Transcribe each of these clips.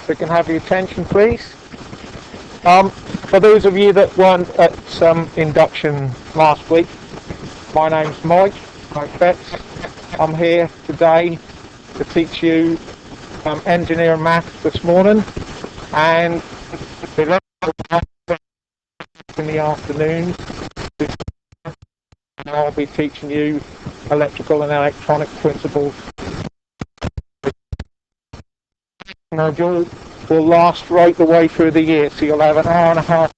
So can I have your attention, please? For those of you that weren't at some induction last week, my name's Mike Betts. I'm here today to teach you engineering maths this morning, and in the afternoon I'll be teaching you electrical and electronic principles. Module will last right the way through the year, so you'll have an hour and a half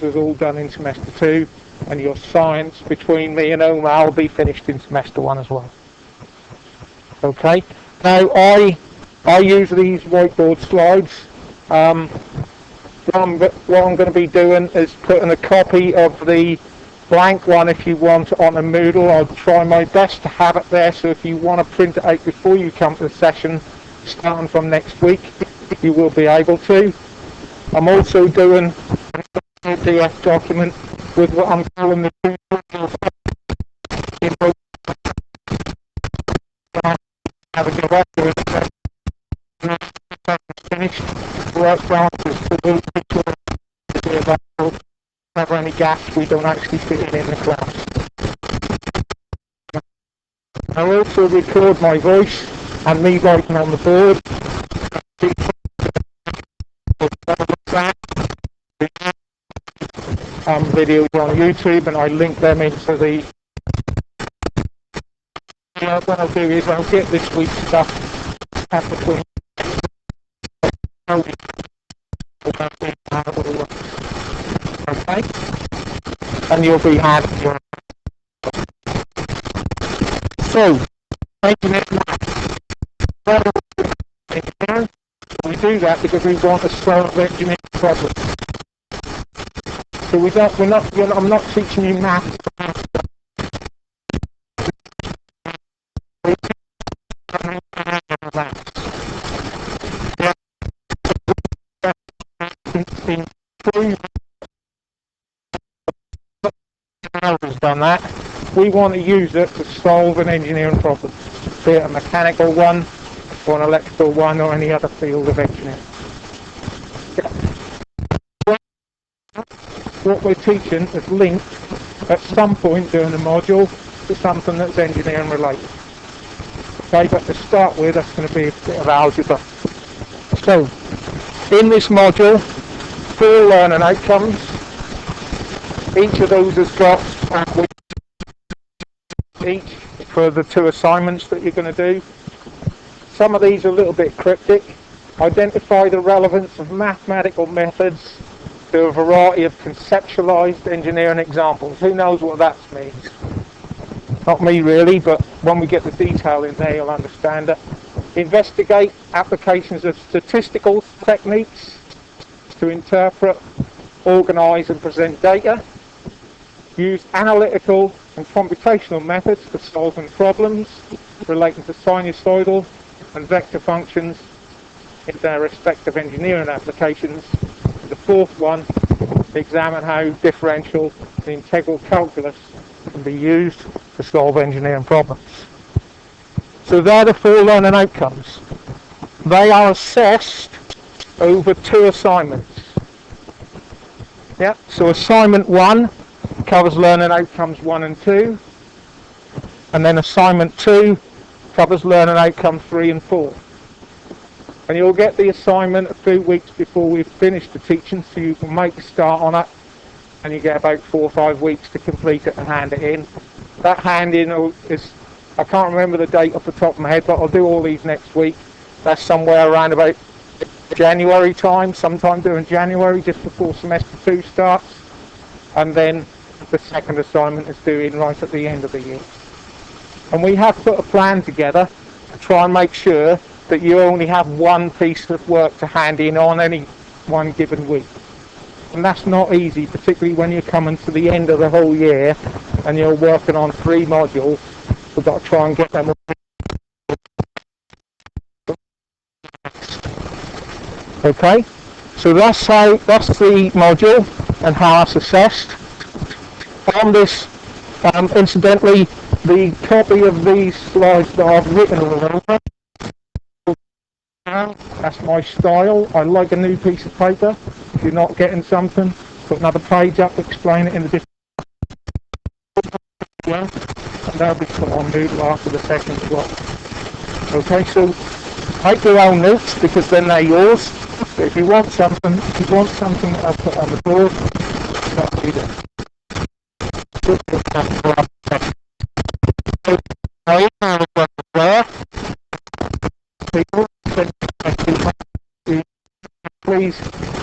is all done in semester 2, and your science between me and Omar will be finished in semester 1 as well. Okay, now I use these whiteboard slides. What I'm going to be doing is putting a copy of the blank one, if you want, on a Moodle. I'll try my best to have it there, so if you want to print it out before you come to the session starting from next week, you will be able to. I'm also doing a PDF document with what I'm calling the finished work answers to those cover any gaps we don't actually fit in the class. I also record my voice and me writing on the board. Videos on YouTube, and I link them into the. What I'll do is I'll get this week's stuff at between. Okay, and you'll be happy. So, we do that because we want to solve engineering problems. So I'm not teaching you maths. Has done that. We want to use it to solve an engineering problem, be it a mechanical one, or an electrical one, or any other field of engineering. What we're teaching is linked at some point during the module to something that's engineering related. Okay, but to start with, that's going to be a bit of algebra. So, in this module, 4 learning outcomes. Each of those has got each for the 2 assignments that you're going to do. Some of these are a little bit cryptic. Identify the relevance of mathematical methods to a variety of conceptualized engineering examples. Who knows what that means? Not me really, but when we get the detail in there, you'll understand it. Investigate applications of statistical techniques to interpret, organize and present data. Use analytical and computational methods for solving problems relating to sinusoidal and vector functions in their respective engineering applications. The 4th one, examine how differential and integral calculus can be used to solve engineering problems. So they're the 4 learning outcomes. They are assessed over 2 assignments. Yeah, so assignment 1 covers learning outcomes 1 and 2, and then assignment 2 covers learning outcomes 3 and 4. And you'll get the assignment a few weeks before we've finished the teaching, so you can make a start on it, and you get about 4 or 5 weeks to complete it and hand it in. That hand in is, I can't remember the date off the top of my head, but I'll do all these next week. That's somewhere around about January time, sometime during January, just before semester 2 starts. And then the second assignment is due in right at the end of the year. And we have put a plan together to try and make sure that you only have one piece of work to hand in on any one given week. And that's not easy, particularly when you're coming to the end of the whole year and you're working on 3 modules. We've got to try and get them all. Okay, so that's the module and how it's assessed. On this, incidentally, the copy of these slides that I've written all over, that's my style. I like a new piece of paper. If you're not getting something, put another page up, explain it in a different way, and they'll be put on Moodle after the session as well. Okay, so take your own notes because then they're yours. But if you want something, I'll put on the board. That'll be there. Please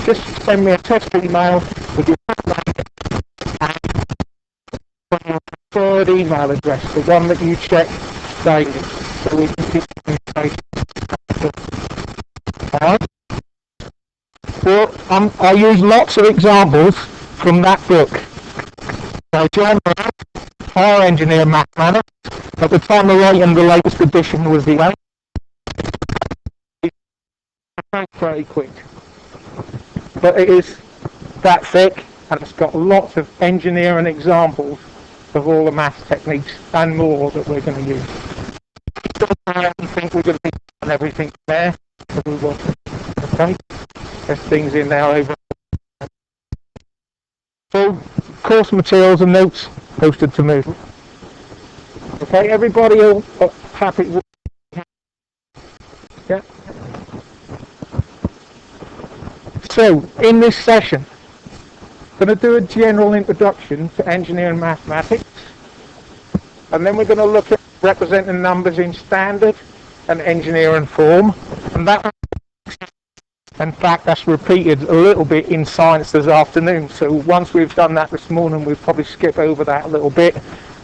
just send me a test email with your preferred email address, the one that you check daily, so we can keep communication. Alright? Well, I use lots of examples from that book. So John Higher Engineer Mathematics, at the time of writing the latest edition was the very quick. But it is that thick, and it's got lots of engineering examples of all the maths techniques and more that we're going to use. I don't think we're going to be on everything there, but we will. Okay, there's things in there over. So, course materials and notes posted to Moodle. Okay, everybody all happy? Yeah. So, in this session, I'm going to do a general introduction to engineering mathematics, and then we're going to look at representing numbers in standard and engineering form, and that, in fact, that's repeated a little bit in science this afternoon. So once we've done that this morning, we'll probably skip over that a little bit,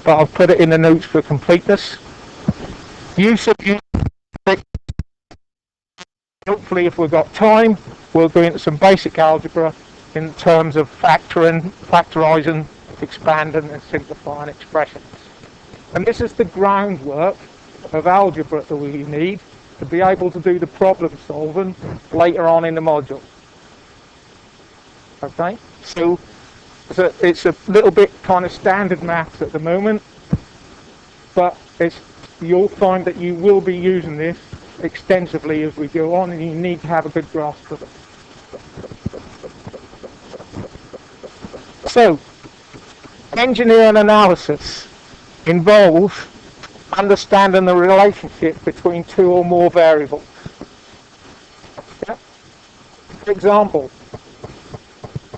but I'll put it in the notes for completeness. Use of hopefully, if we've got time, we'll go into some basic algebra in terms of factorising, expanding and simplifying expressions. And this is the groundwork of algebra that we need to be able to do the problem solving later on in the module. Okay, so it's a little bit kind of standard maths at the moment, but you'll find that you will be using this extensively as we go on, and you need to have a good grasp of it. So, engineering analysis involves understanding the relationship between two or more variables. Yeah? For example,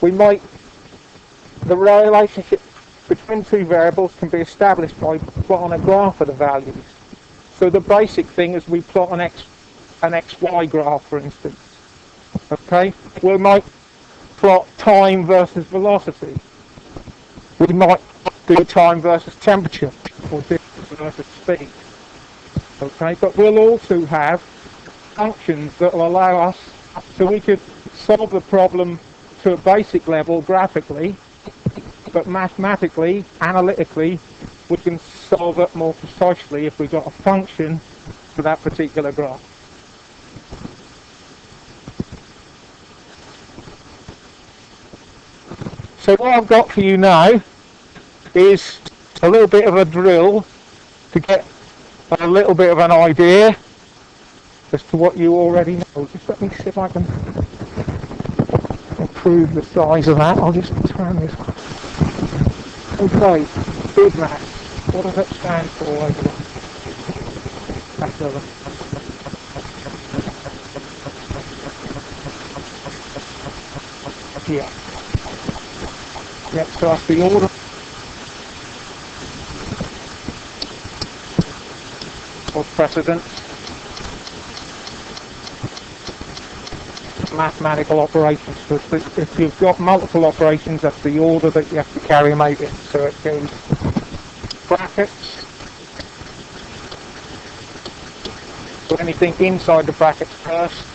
the relationship between two variables can be established by plotting a graph of the values. So the basic thing is we plot an XY graph, for instance. Okay, we might plot time versus velocity. We might do time versus temperature, or distance versus speed. Okay, but we'll also have functions that will allow us, so we could solve the problem to a basic level graphically, but mathematically, analytically, we can solve it more precisely if we've got a function for that particular graph. So what I've got for you now is a little bit of a drill to get a little bit of an idea as to what you already know. Just let me see if I can improve the size of that. I'll just turn this on. Okay, big maths. What does it stand for over there? That's over. Yeah. Yep, so that's the order of precedence. Mathematical operations. So if you've got multiple operations, that's the order that you have to carry them out in. So it goes brackets. So anything inside the brackets first.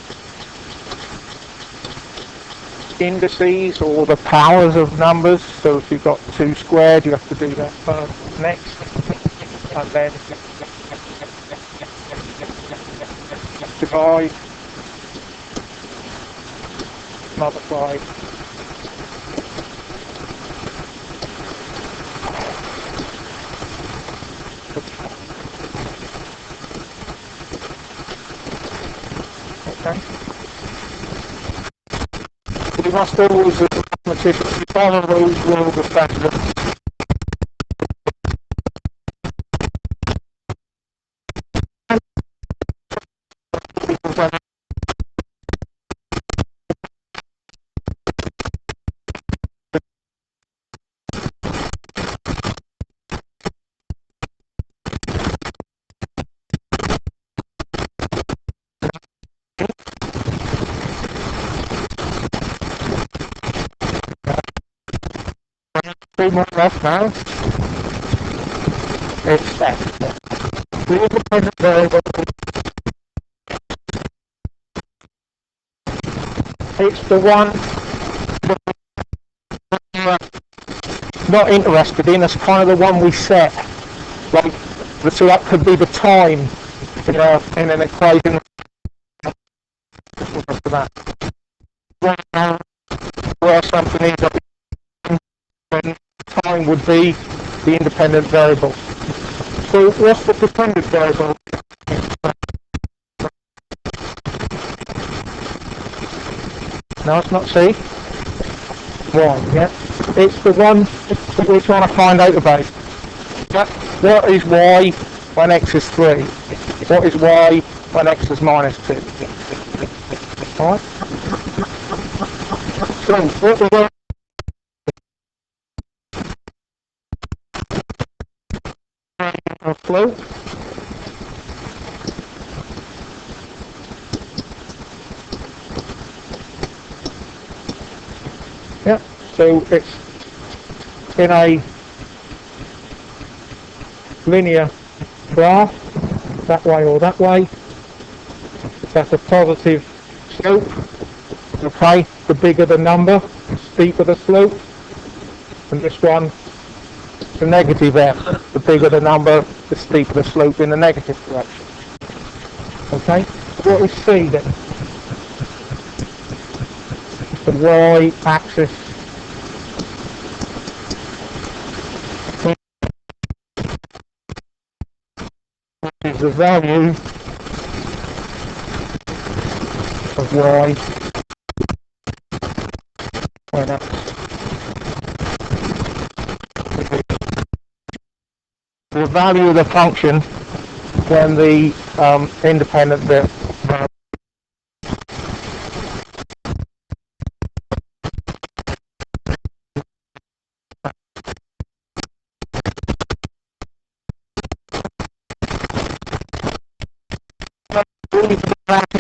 Indices, or the powers of numbers. So if you've got 2 squared, you have to do that first, next, and then divide, multiply, Okay. We must always, as mathematicians, follow those rules of standard. Three more left now. It's that. The independent variable. It's the one we're not interested in. It's kind of the one we set. Like, so that could be the time in an equation. For that. Where something is, then time would be the independent variable. So what's the dependent variable? No, it's not C. Y, yeah. It's the one that we're trying to find out about. What is Y when X is 3? What is Y when X is minus 2? Alright? So, what we're going to float. Yeah, so it's in a linear graph, that way or that way. It has a positive slope. Okay, the bigger the number, the steeper the slope. And this one, the negative M. The bigger the number, the steeper the slope in the negative direction. Okay, what is C then? The y-axis is the value of y when x. The value of the function when the independent variable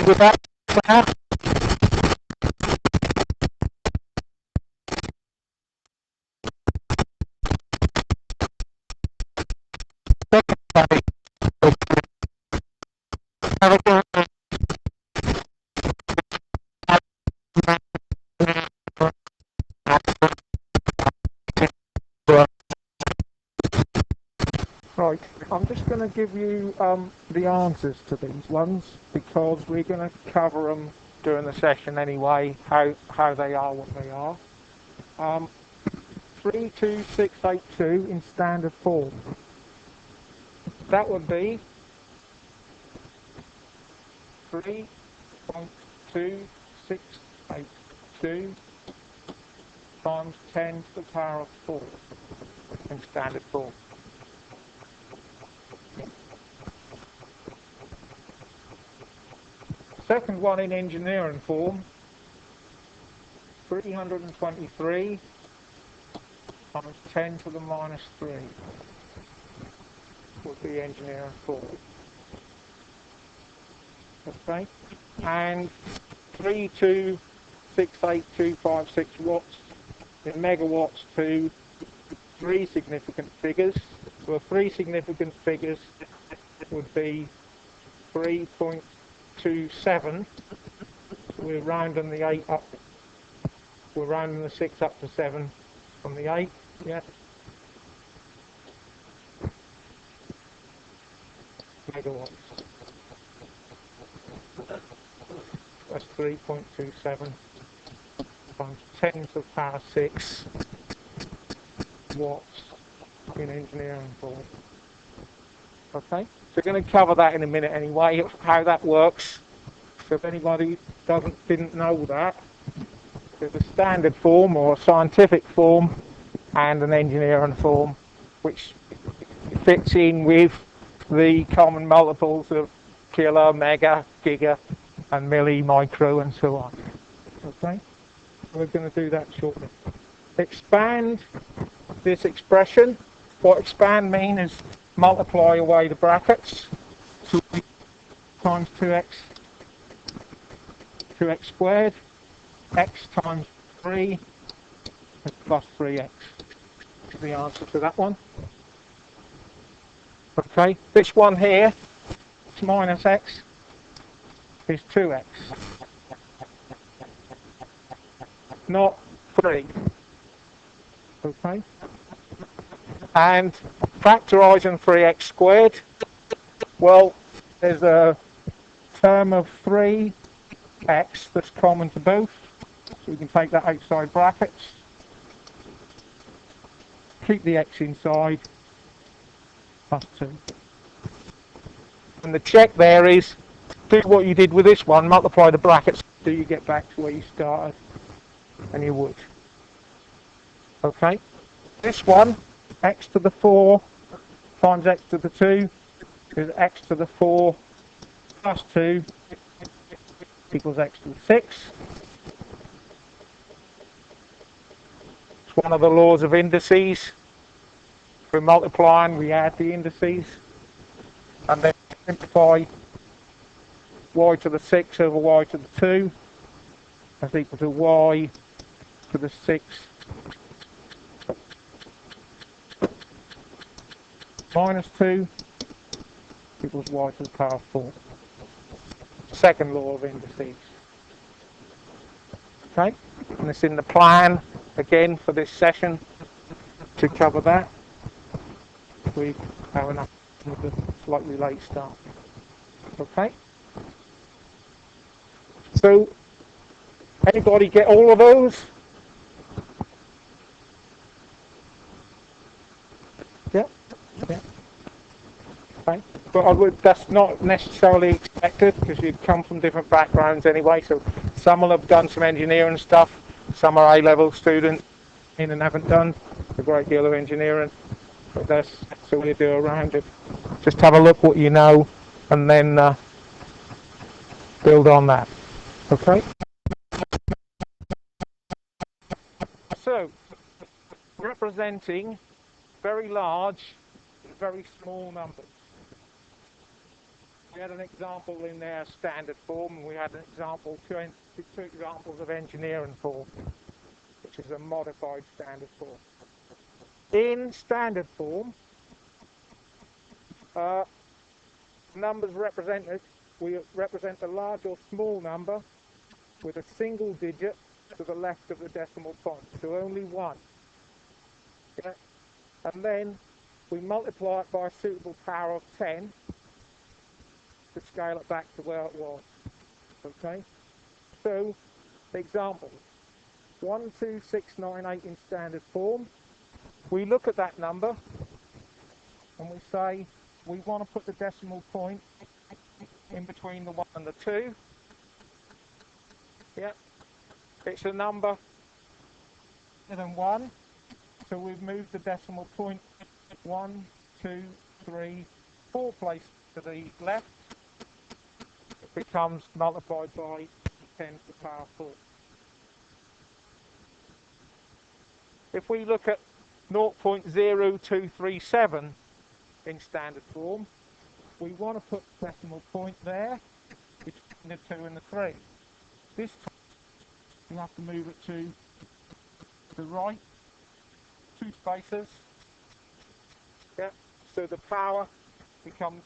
with that. Right, I'm just going to give you the answers to these ones because we're going to cover them during the session anyway, how they are what they are. 32682 in standard form. That would be 3.2682 times 10 to the power of 4 in standard form. Second one in engineering form, 323 times 10 to the minus 3 would be engineering form. Okay, and 3268256 watts in megawatts to three significant figures. Well, three significant figures would be 3.27. We're rounding the 8 up. We're rounding the 6 up to 7 from the 8. Yeah. Megawatts. That's 3.27 times 10 to the power 6 watts in engineering form. Okay, so we're going to cover that in a minute anyway, how that works. So if anybody didn't know that, there's a standard form or a scientific form and an engineering form, which fits in with the common multiples of kilo, mega, giga, and milli, micro, and so on. Okay, we're going to do that shortly. Expand this expression. What expand mean is multiply away the brackets. 2 times 2x squared, x times 3 is plus 3x. Is the answer to that one. Okay, this one here, minus x, is 2x, not 3. Okay, and factorising 3x squared, well, there's a term of 3x that's common to both, so we can take that outside brackets, keep the x inside, plus 2. And the check there is, do what you did with this one, multiply the brackets, do you get back to where you started? And you would. Okay, this one, x to the 4 times x to the 2 is x to the 4 plus 2 equals x to the 6. It's one of the laws of indices. If we're multiplying, we add the indices, and then simplify y to the 6 over y to the 2. That's equal to y to the 6 minus 2 equals y to the power 4. Second law of indices. Okay, and it's in the plan again for this session to cover that. We have enough with the slightly late start. Okay, so anybody get all of those? Yeah, yeah. Okay. But that's not necessarily expected because you come from different backgrounds anyway. So some will have done some engineering stuff, some are A-level students in and haven't done a great deal of engineering. But that's all you do around it. Just have a look what you know and then build on that. Okay? So, representing very large, very small numbers. We had an example in their standard form, and we had an example, two examples of engineering form, which is a modified standard form. In standard form, numbers represented, we represent a large or small number with a single digit to the left of the decimal point, so only one. Yeah? And then we multiply it by a suitable power of 10 to scale it back to where it was. Okay? So, example, 12698 in standard form. We look at that number and we say we want to put the decimal point in between the 1 and the 2. Yeah. It's a number greater than 1, so we've moved the decimal point 1, 2, 3, 4 places to the left. It becomes multiplied by 10 to the power 4. If we look at 0.0237 in standard form, we want to put the decimal point there between the 2 and the 3. This time you have to move it to the right 2 spaces. Yeah. So the power becomes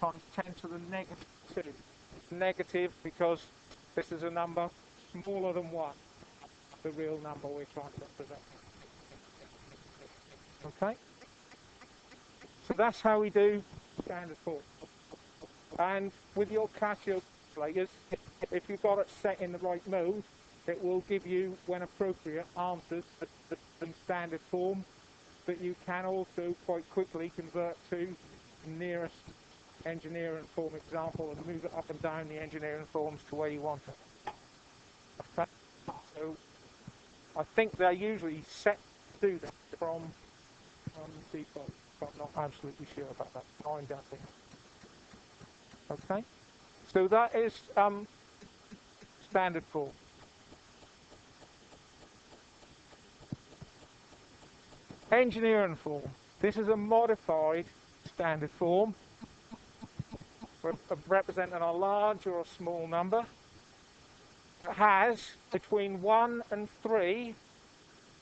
times 10 to the negative 2. It's negative because this is a number smaller than 1, the real number we're trying to represent. Okay? So that's how we do standard form. And with your Casio calculators, if you've got it set in the right mode, it will give you, when appropriate, answers in standard form that you can also quite quickly convert to the nearest engineering form example and move it up and down the engineering forms to where you want it. Okay? So I think they're usually set to do that from default, but I'm not absolutely sure about that. I'm guessing. Okay? So that is standard form. Engineering form. This is a modified standard form representing a large or a small number. It has between 1 and 3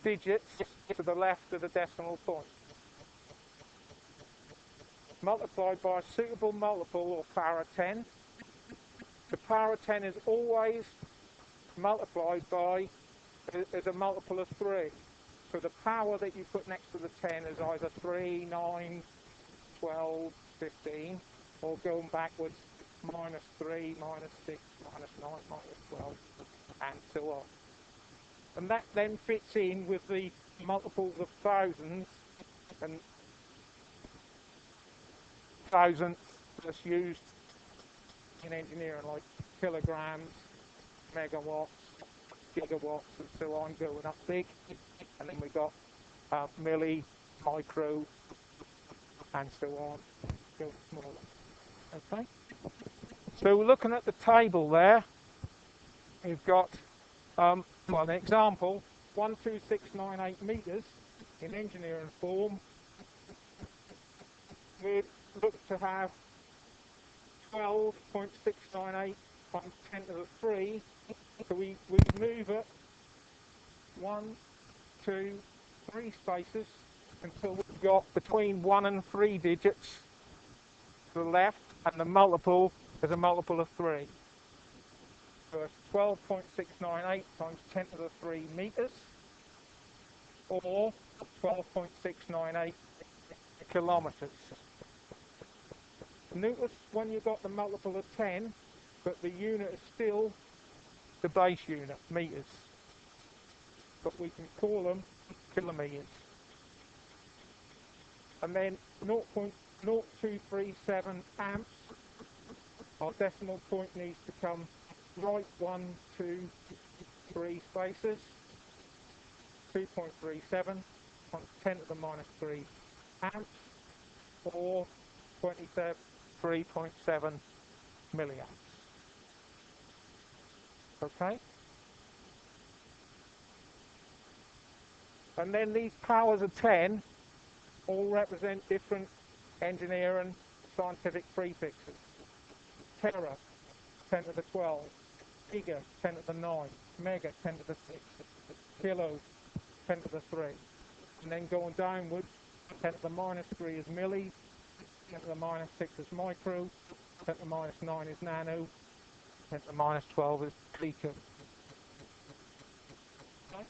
digits to the left of the decimal point, multiplied by a suitable multiple or power of 10. The power of 10 is always multiplied by as a multiple of 3. So the power that you put next to the 10 is either 3, 9, 12, 15, or going backwards, minus 3, minus 6, minus 9, minus 12, and so on. And that then fits in with the multiples of thousands and thousandths that's used in engineering, like kilograms, megawatts, gigawatts, and so on, going up big. And then we got milli, micro, and so on, going smaller. Okay? So looking at the table there, we've got, well, an example, 12698 meters in engineering form. We'd look to have 12.698 times 10 to the 3. So we move it 1, 2, 3 spaces until we've got between 1 and 3 digits to the left, and the multiple is a multiple of 3. So it's 12.698 times 10 to the 3 meters, or 12.698 kilometers. Notice when you've got the multiple of 10, but the unit is still the base unit, meters. But we can call them kilometers. And then 0.0237 amps, our decimal point needs to come right 1, 2, 3 spaces, 2.37 times 10 to the minus 3 amps, or 23.7 milliamps. Okay? And then these powers of 10 all represent different engineering scientific prefixes. Tera, 10 to the 12. Giga, 10 to the 9. Mega, 10 to the 6. Kilo, 10 to the 3. And then going downwards, 10 to the minus 3 is milli, 10 to the minus 6 is micro, 10 to the minus 9 is nano, 10 to the minus 12 is pico. Okay.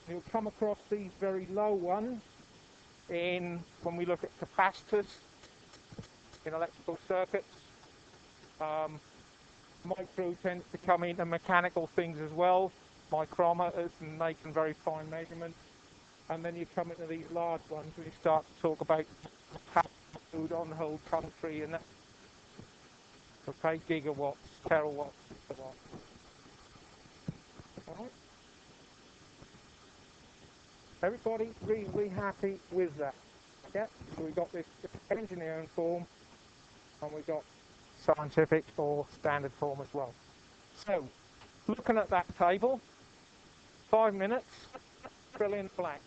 You'll come across these very low ones when we look at capacitors in electrical circuits. Micro tends to come into mechanical things as well, micrometers, and making very fine measurements. And then you come into these large ones where you start to talk about food on the whole country and that. Okay, gigawatts, terawatts, and so on. All right. Everybody reasonably happy with that? Yeah. So we got this engineering form, and we got scientific or standard form as well. So, looking at that table, 5 minutes, trillion blanks.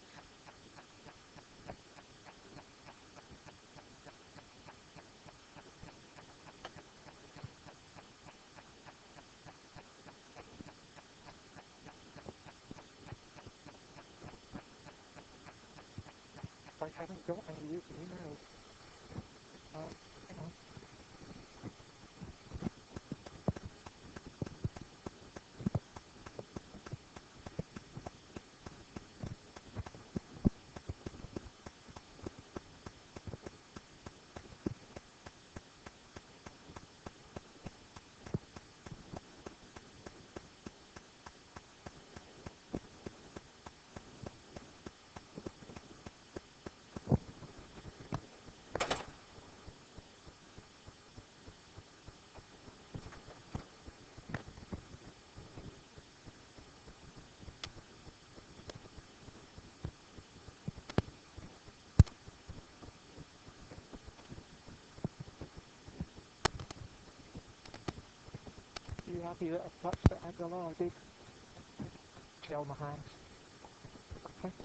I haven't got any emails. Hang on. happy that I've touched it. I don't know, I did gel my hands. Okay.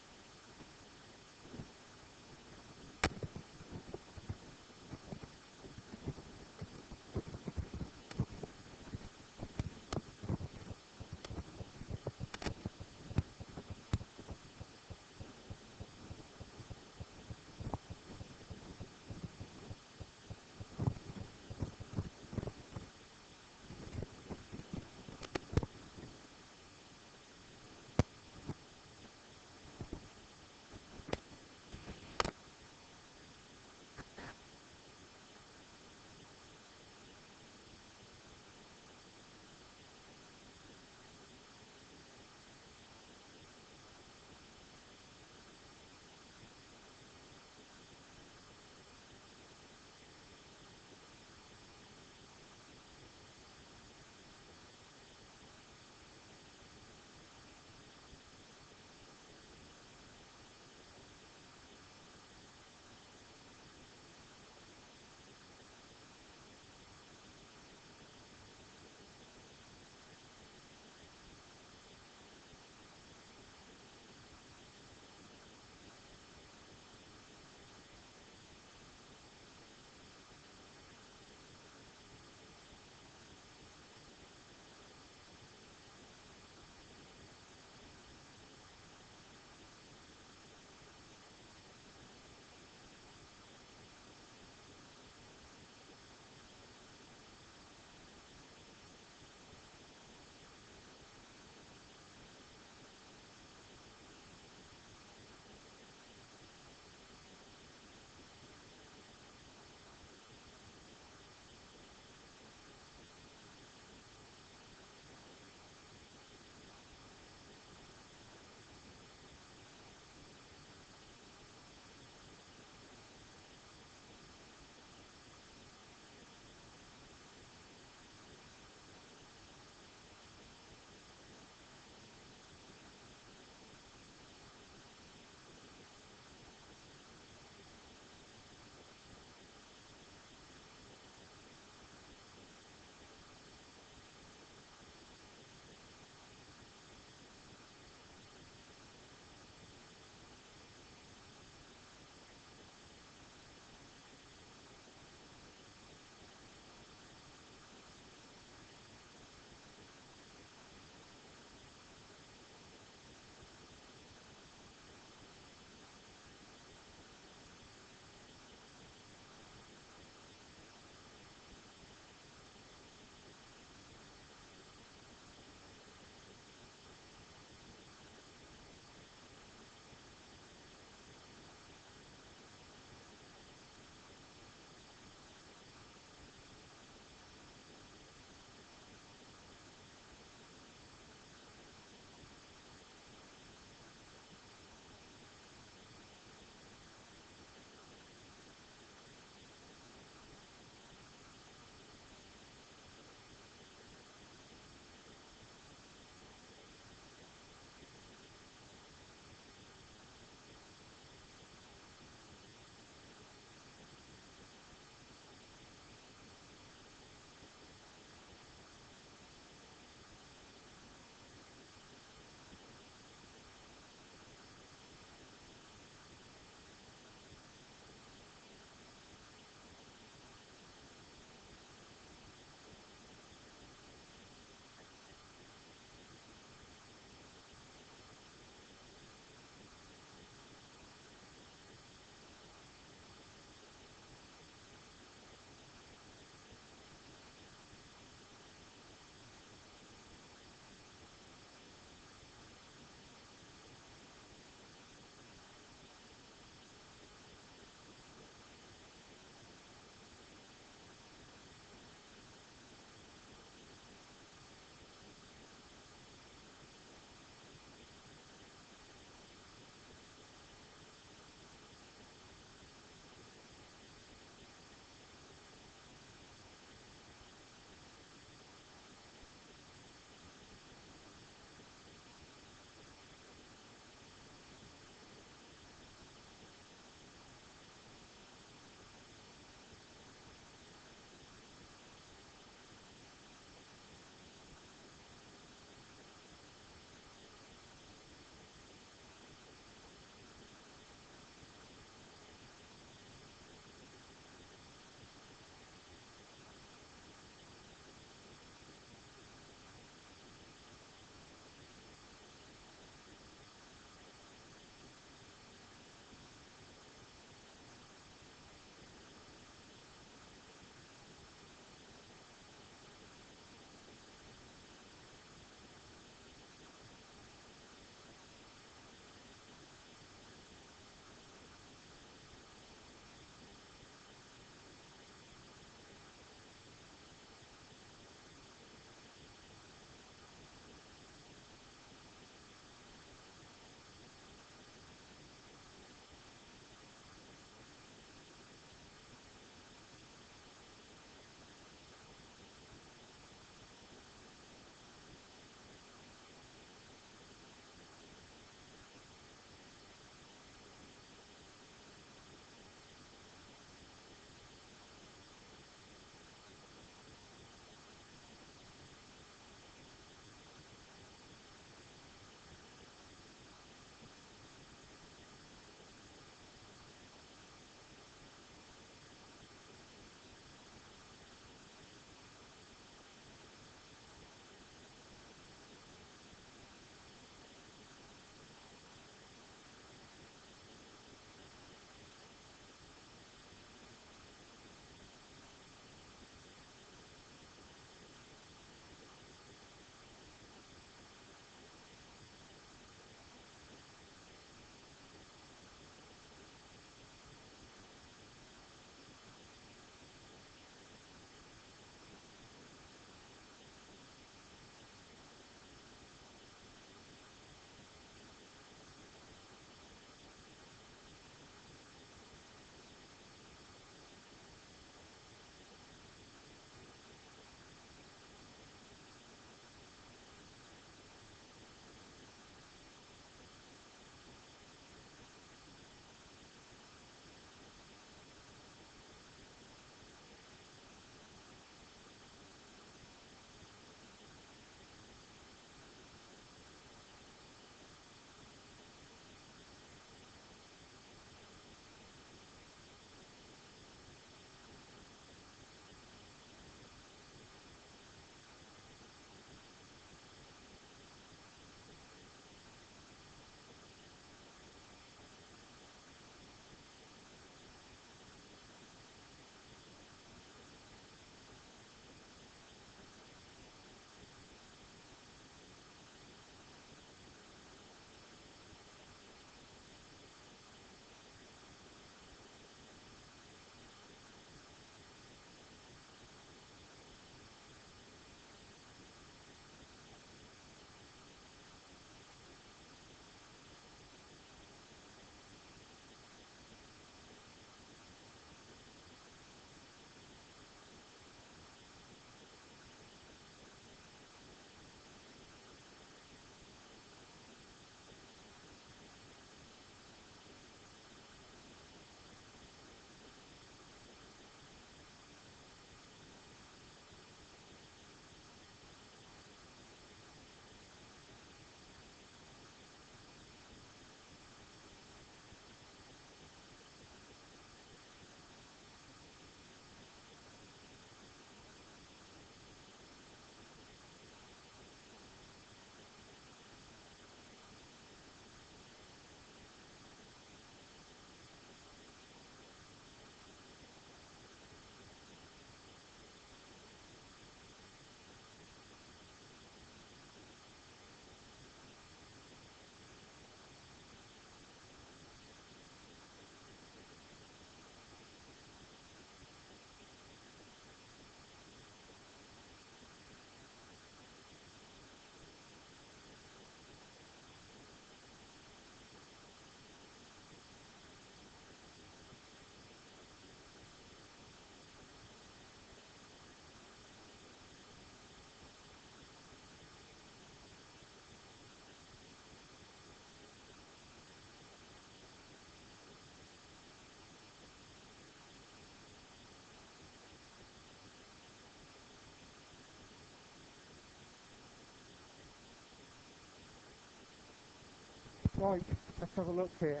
Right, let's have a look here.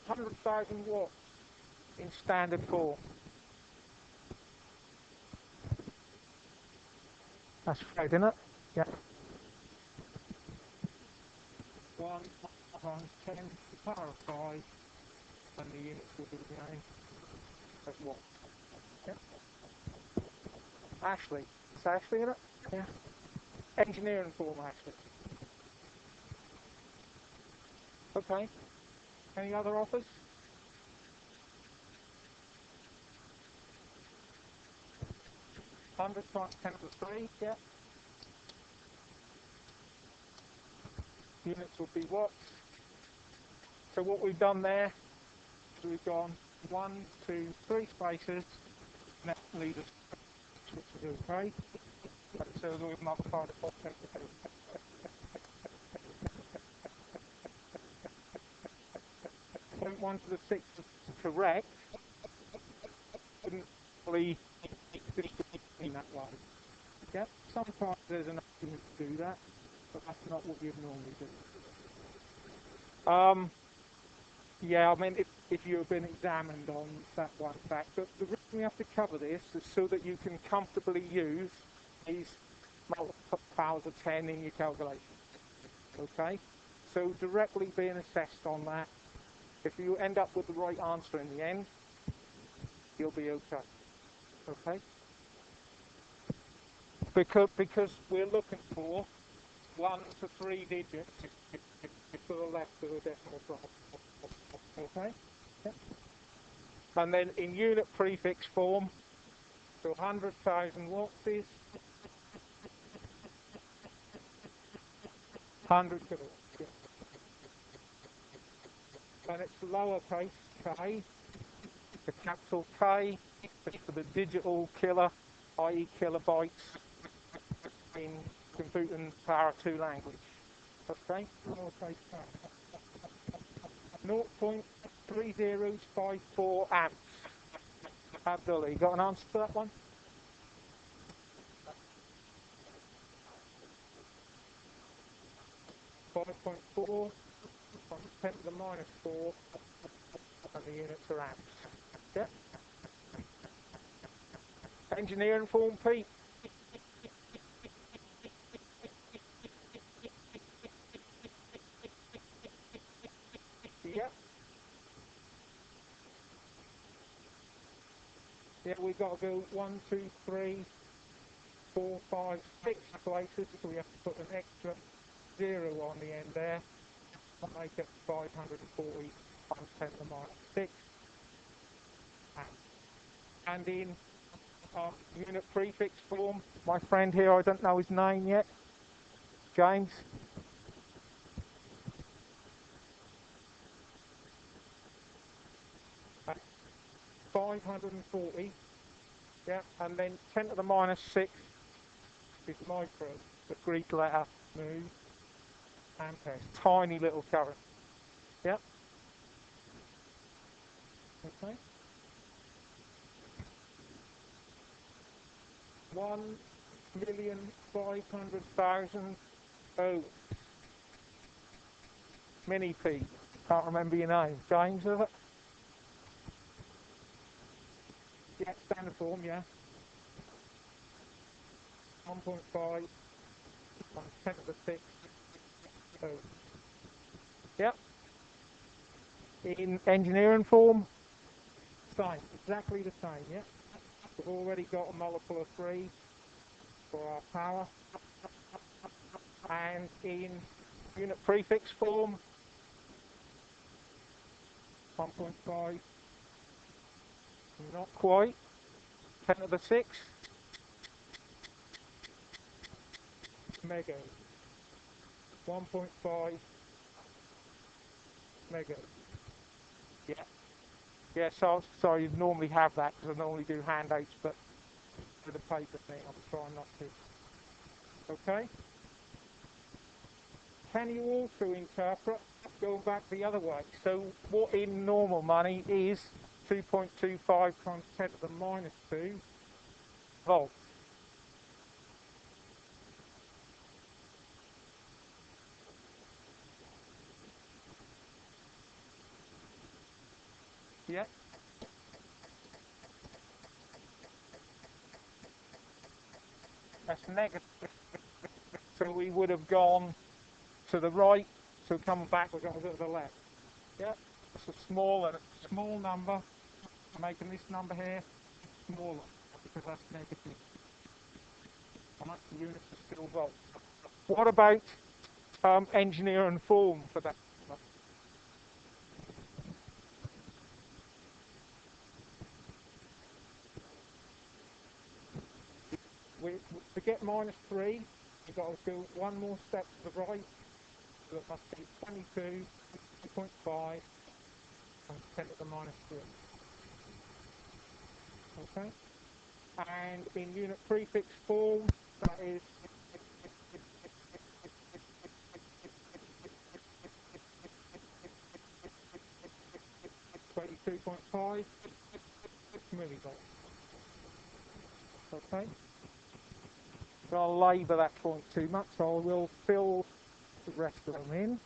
100,000 watts in standard form. That's right, isn't it? Yeah. 1 times 10 to the power of 5, and the units will be the same as watts. Yeah. Ashley. It's Ashley, isn't it? Yeah. Engineering form, Ashley. Okay. Any other offers? Hundred times 10 to the 3, yeah. Units will be watts. So what we've done there is we've gone 1, 2, 3 spaces, and that leaves us, which is okay. So we've multiplied it by 10 to 3. Point 1 to the 6 is correct. Wouldn't really in that way. Yeah, sometimes there's an argument to do that, but that's not what you'd normally do. Yeah, I mean, if you've been examined on that one fact, but the reason we have to cover this is so that you can comfortably use these multiple powers of 10 in your calculation. Okay? So directly being assessed on that, if you end up with the right answer in the end, you'll be okay. Okay? Because we're looking for 1 to 3 digits to the left of the decimal point. Okay? Yep. And then in unit prefix form, so 100,000 watts is 100 kilowatts. Yeah. And it's lowercase k, the capital K is for the digital killer, i.e. kilobytes in computing power 2 language. Okay? Lowercase k. 0.3054 amps. Abdullah, you got an answer for that one? 5.4 times 10 to the minus 4, and the units are amps. Yeah. Engineering form, Pete. Yeah. Yeah, we've got to go 1, 2, 3, 4, 5, 6 places, so we have to put an extra 0 on the end there. That make it 540 times 10 to the minus 6. And in unit prefix form, my friend here, I don't know his name yet, James. That's 540, yeah, and then 10 to the minus 6 is micro, the Greek letter mu, amperes, tiny little current, yeah, okay. 1,500,000 ohms. Mini P. Can't remember your name. James, is it? Yeah, standard form, yeah. 1.5 times 10 to the 6 ohms. Yep. In engineering form, same, exactly the same, yeah. We've already got a multiple of 3 for our power. And in unit prefix form, 1.5, not quite, 10 to the 6, mega, 1.5 mega. Yeah. Yeah, so sorry, you normally have that because I normally do handouts, but for the paper thing, I'm trying not to. Okay? Can you also interpret going back the other way? So what in normal money is 2.25 times 10 to the minus 2 volts. Yeah. That's negative. So we would have gone to the right, so come back, we're going to go to the left. Yeah. It's a small number, making this number here smaller, because that's negative. Right, the units are still volts. What about engineer and form for that? To get -3, you've got to do one more step to the right, so it must be 22.5 times 10 to the -3. Okay? And in unit prefix form, that is 22.5 millivolts. Okay? So I'll labour that point too much, so I will fill the rest of them in.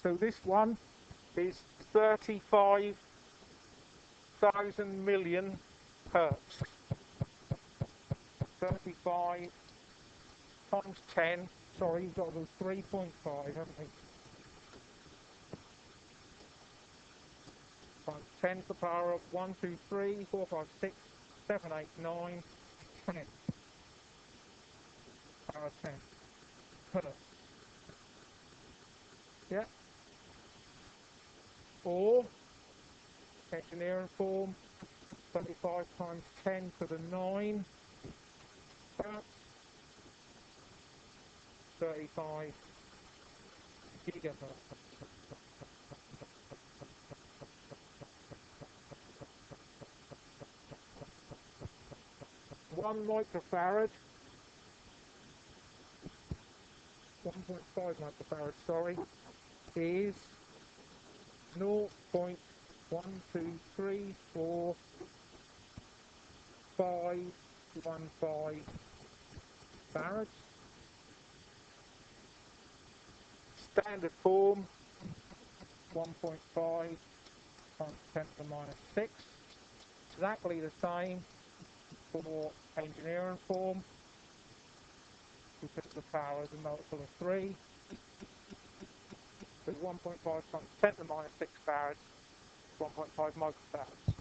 So this one is 35,000 million hertz. 35 times 10, sorry, you've got to do 3.5, haven't you? Times 10 to the power of 1, 2, 3, 4, 5, 6, 7, 8, 9, 10. Power of 10 hertz. Yeah? Or, engineering form, 25 times 10 to the 9 hertz, 35 gigahertz. 1 microfarad, 1.5 microfarad, sorry, is 0.1234515 farads. Standard form, 1.5 times 10 to the -6. Exactly the same for engineering form, because the power is a multiple of 3. So 1.5 times 10 to the -6 farads, 1.5 microfarads.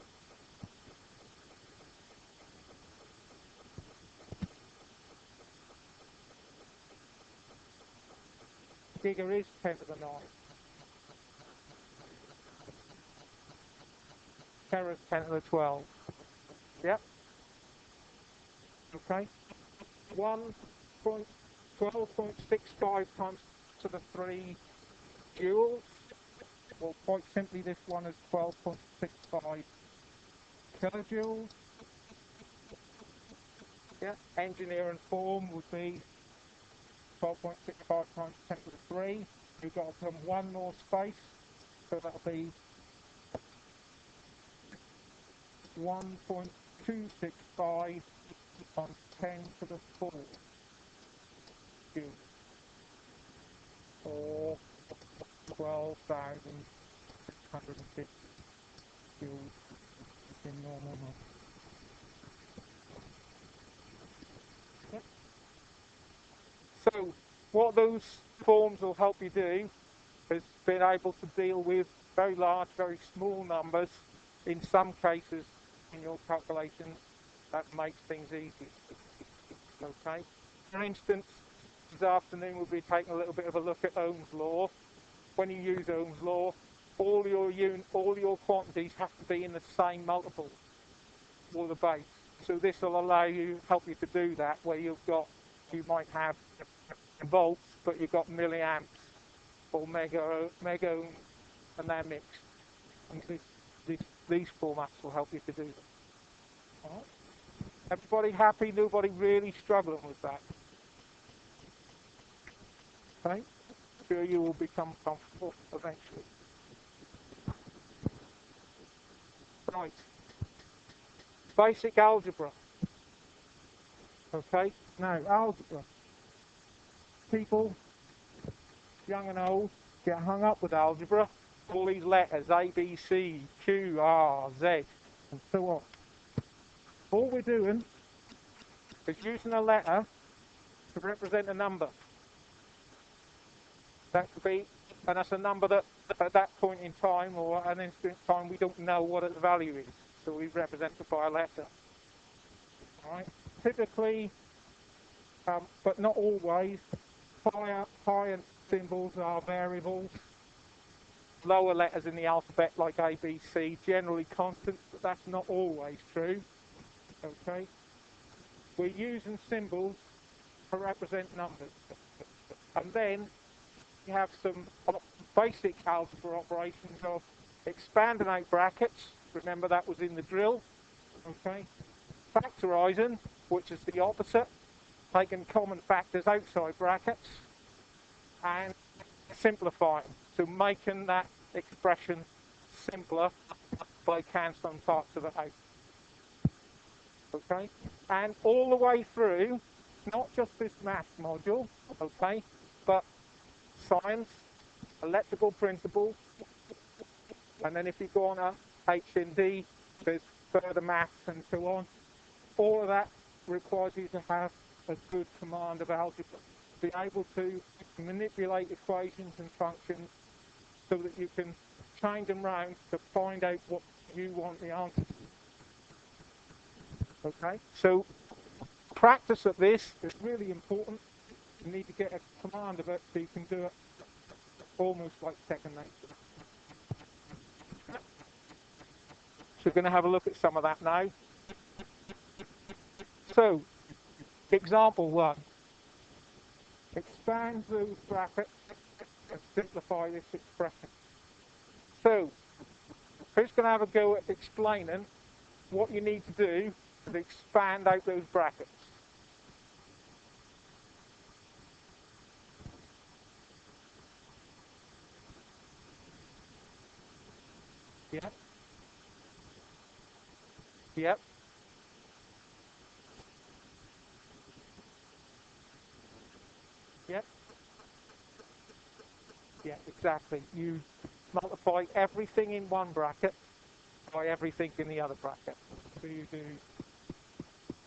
Giga is 10 to the 9. Tera is 10 to the 12. Yep. Okay. 12.65 times to the 3 joules. Well, quite simply, this one is 12.65 kilojoules. Yeah. Engineering form would be 12.65 times 10 to the 3. You've got to put one more space, so that'll be 1.265 times 10 to the 4 joules, or 12,650 joules in normal months. Yep. So what those forms will help you do is being able to deal with very large, very small numbers. In some cases, in your calculations, that makes things easier. Okay. For instance, this afternoon we'll be taking a little bit of a look at Ohm's law. When you use Ohm's law, all your quantities have to be in the same multiple, or the base. So this will help you to do that, where you might have volts, but you've got milliamps or mega ohm, and they're mixed. And these formats will help you to do that. All right. Everybody happy? Nobody really struggling with that? Okay? Sure you will become comfortable eventually. Right. Basic algebra. Okay? Now, algebra. People young and old, get hung up with algebra. All these letters, A, B, C, Q, R, Z, and so on. All we're doing is using a letter to represent a number. That could be, and that's a number that at that point in time or at an instant in time we don't know what its value is. So we represent it by a letter. Alright? Typically, but not always, higher symbols are variables. Lower letters in the alphabet like A, B, C, generally constant, but that's not always true. Okay? We're using symbols to represent numbers. And then you have some basic algebra operations of expanding out brackets. Remember that was in the drill. Okay? Factorising, which is the opposite, taking common factors outside brackets, and simplifying, so making that expression simpler by cancelling parts of it out. Okay? And all the way through, not just this maths module, okay, but science, electrical principles, and then if you go on up H&D, there's further maths and so on. All of that requires you to have a good command of algebra, be able to manipulate equations and functions so that you can change them round to find out what you want the answer to. Okay, so practice at this is really important. You need to get a command of it so you can do it almost like second nature. So we're going to have a look at some of that now. So, example 1. Expand those brackets and simplify this expression. So, who's going to have a go at explaining what you need to do to expand out those brackets? Yep. Yep. Yep. Yeah, exactly. You multiply everything in one bracket by everything in the other bracket. So you do,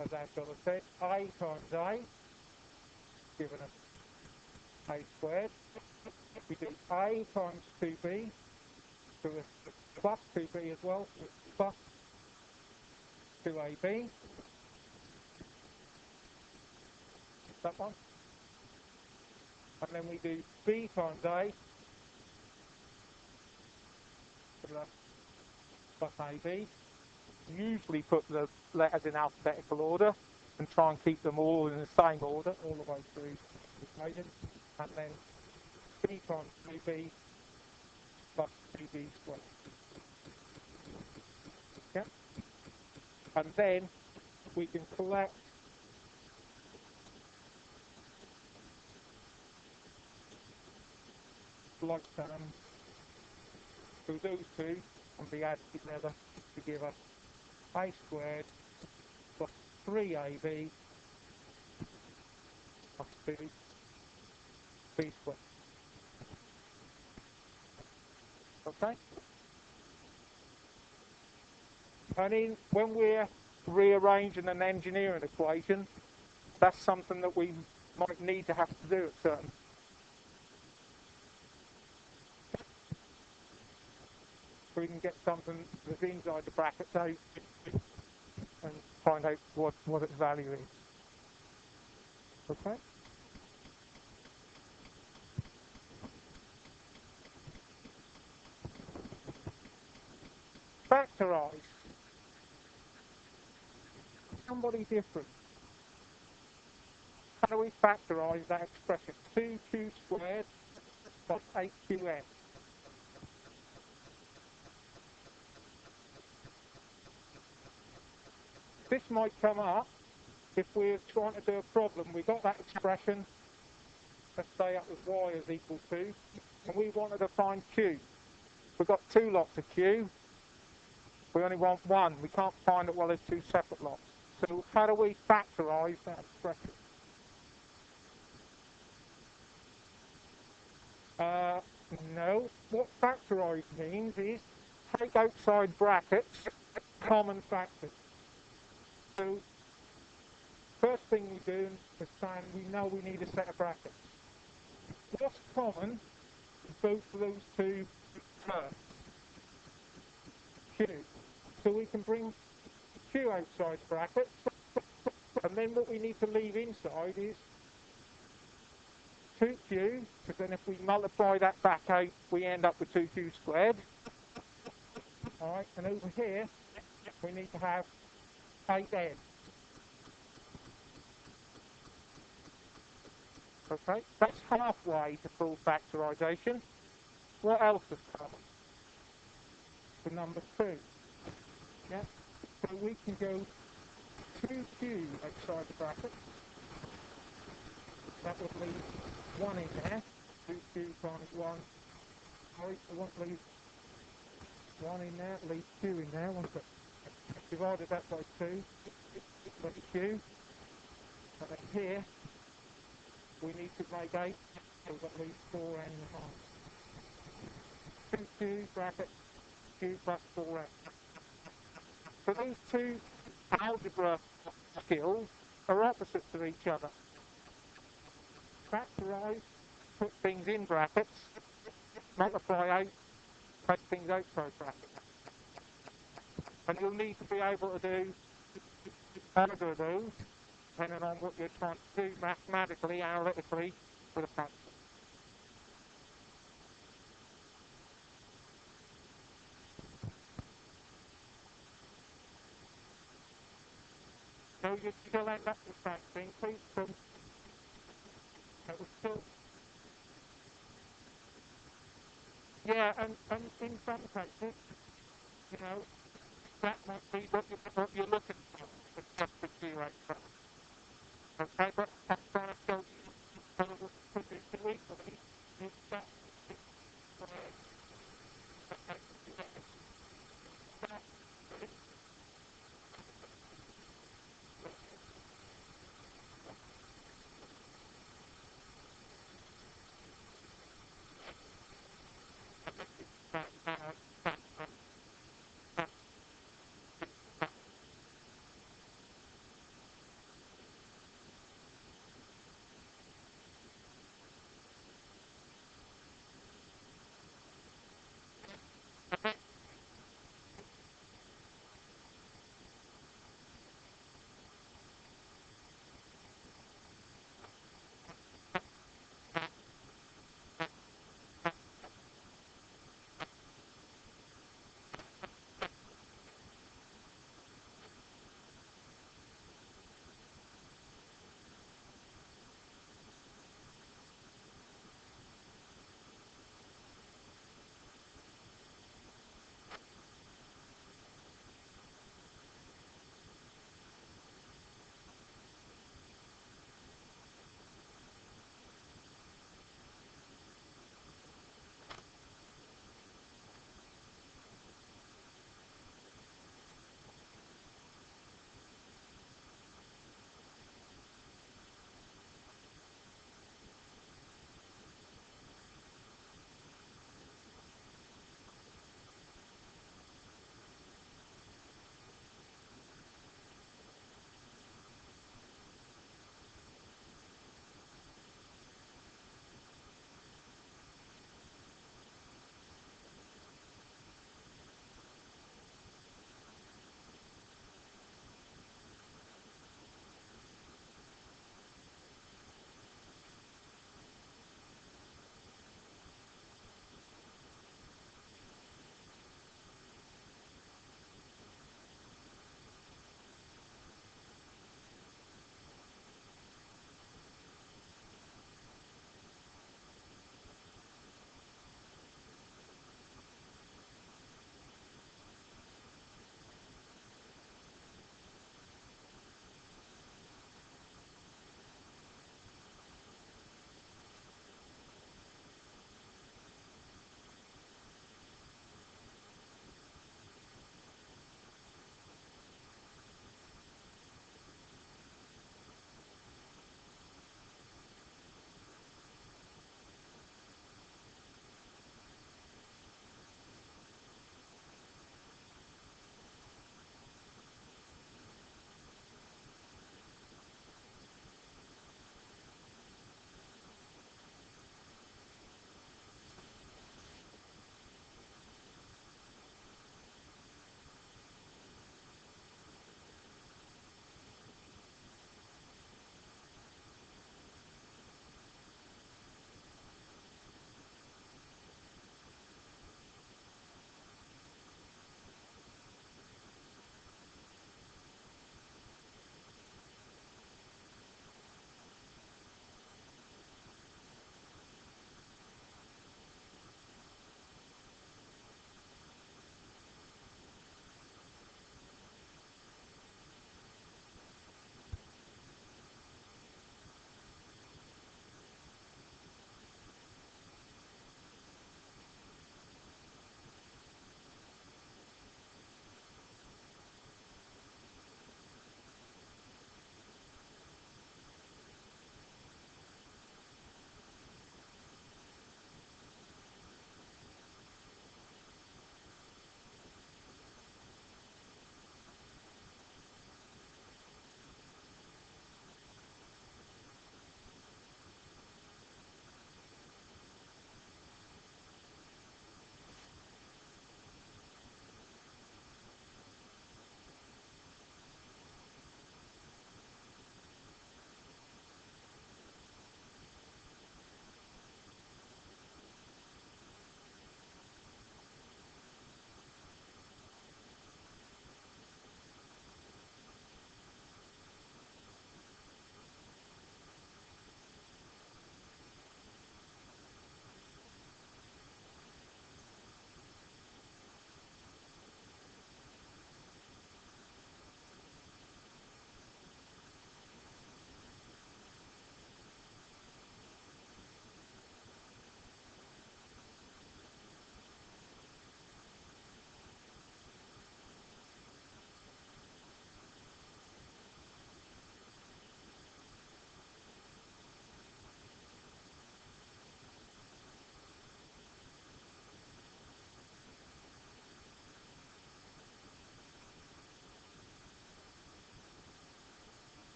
as I've said, A times A, given us A squared. We do A times 2B, so it's plus 2B as well, so it's plus 2AB. That one. And then we do B times A, plus AB. Usually put the letters in alphabetical order and try and keep them all in the same order all the way through the equation. And then B times 2B plus 2B squared. Yeah? And then we can collect like terms through those two and be added together to give us A squared plus 3AB plus 2B squared. Okay? And when we're rearranging an engineering equation, that's something that we might need to have to do at certain. So we can get something that's inside the brackets out and find out what its value is. Okay? Factorise. Somebody different. How do we factorise that expression? 2q squared plus 8qn. This might come up if we're trying to do a problem. We've got that expression, let's say that was y is equal to, and we wanted to find q. We've got two lots of q. We only want one. We can't find it while there's two separate lots. So how do we factorise that expression? No. What factorise means is take outside brackets, common factors. So first thing we do is saying we know we need a set of brackets. What's common is both of those two terms, Q. So we can bring Q outside brackets, and then what we need to leave inside is 2Q, because then if we multiply that back out, we end up with 2Q squared. Alright, and over here, we need to have 8N. Okay, that's halfway to full factorisation. What else is common? The number 2. Yeah, so we can go 2Q outside the brackets. That would leave 1 in there. 2Q times 1. Sorry, I won't leave 1 in there, leave Q in there. Once I've divided that by 2, that's Q. And then here, we need to make 8, so that leaves 4N in the half. 2Q bracket Q plus 4N. So these two algebra skills are opposites of each other. Factorise, put things in brackets, multiply out, take things outside brackets. And you'll need to be able to do either of those, depending on what you're trying to do mathematically, analytically, with a function. So you still end up with the same thing, please. So it was still, yeah, and in some cases, you know, that might be what you're looking for, it's just the zero term. Okay, but I'm trying to show you that it was produced equally, it's that